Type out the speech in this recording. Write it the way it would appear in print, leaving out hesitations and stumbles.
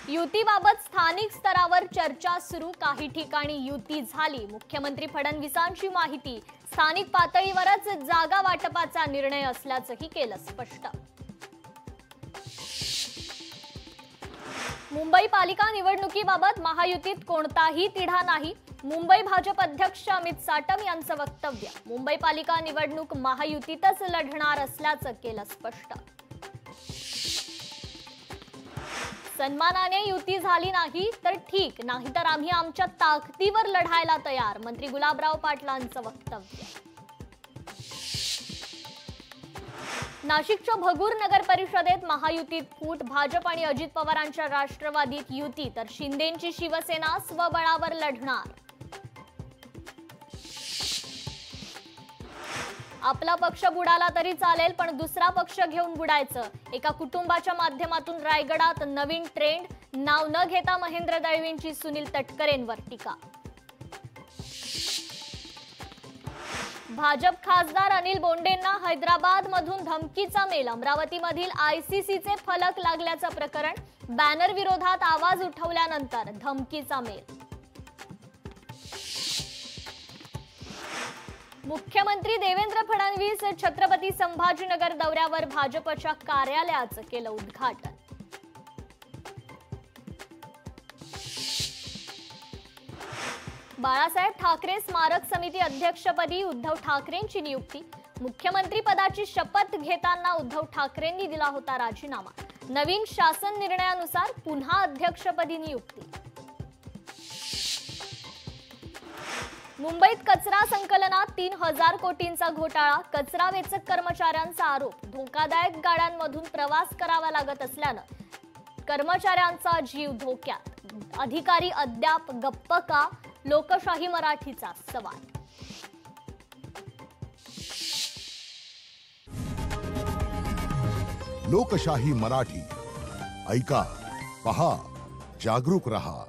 युतीबाबत स्थानिक स्तरावर चर्चा सुरू, काही ठिकाणी युती झाली। मुख्यमंत्री फडणवीसांची माहिती, स्थानिक पातळीवरच जागा वाटपाचा निर्णय असल्याचंही केलं स्पष्ट। मुंबई पालिका निवडणुकीबाबत महायुतीत कोणताही तिढा नाही, मुंबई भाजप अध्यक्ष अमित साटम यांचं वक्तव्य। मुंबई पालिका निवडणूक महायुतीतच लढणार असल्याचं केलं स्पष्ट। सन्मानाने युती झाली नाही तर ठीक, नाहीतर आम्ही आमच्या ताकदीवर लढायला तयार, मंत्री गुलाबराव पाटलांचं वक्तव्य। नाशिकच्या भगूर नगर परिषदेत महायुतीत फूट, भाजप आणि अजित पवारांच्या राष्ट्रवादीत युती, तर शिंदेंची शिवसेना स्वबळावर लढणार। आपला पक्ष बुडाला तरी चालेल, पण दुसरा पक्ष घेऊन बुडायचं, एका कुटुंबाच्या माध्यमातून रायगडात नवीन ट्रेंड, नाव न घेता महेंद्र दळवींची सुनील तटकरेंवर टीका। भाजप खासदार अनिल बोंडेंना हैदराबादमधून धमकीचा मेल, अमरावतीमधील आयसीसीचे फलक लागल्याचं प्रकरण, बॅनर विरोधात आवाज उठवल्यानंतर धमकीचा मेल। मुख्यमंत्री देवेंद्र फडणवीस छत्रपती संभाजीनगर दौऱ्यावर, भाजपच्या कार्यालयाचं केलं उद्घाटन। बाळासाहेब ठाकरे स्मारक समिती अध्यक्षपदी उद्धव ठाकरेंची नियुक्ती, मुख्यमंत्री पदाची शपथ घेताना उद्धव ठाकरेंनी दिला होता राजीनामा, नवीन शासन निर्णयानुसार पुन्हा अध्यक्षपदी नियुक्ती। मुंबईत कचरा संकलनात 3000 कोटींचा घोटाळा, कचरा वेचक कर्मचाऱ्यांचा आरोप, धोकादायक गाड्यांमधून प्रवास करावा लागत असल्यानं कर्मचाऱ्यांचा जीव धोक्यात, अधिकारी अद्याप गप्प का, लोकशाही मराठीचा सवाल। लोकशाही मराठी ऐका, पहा, जागरूक रहा।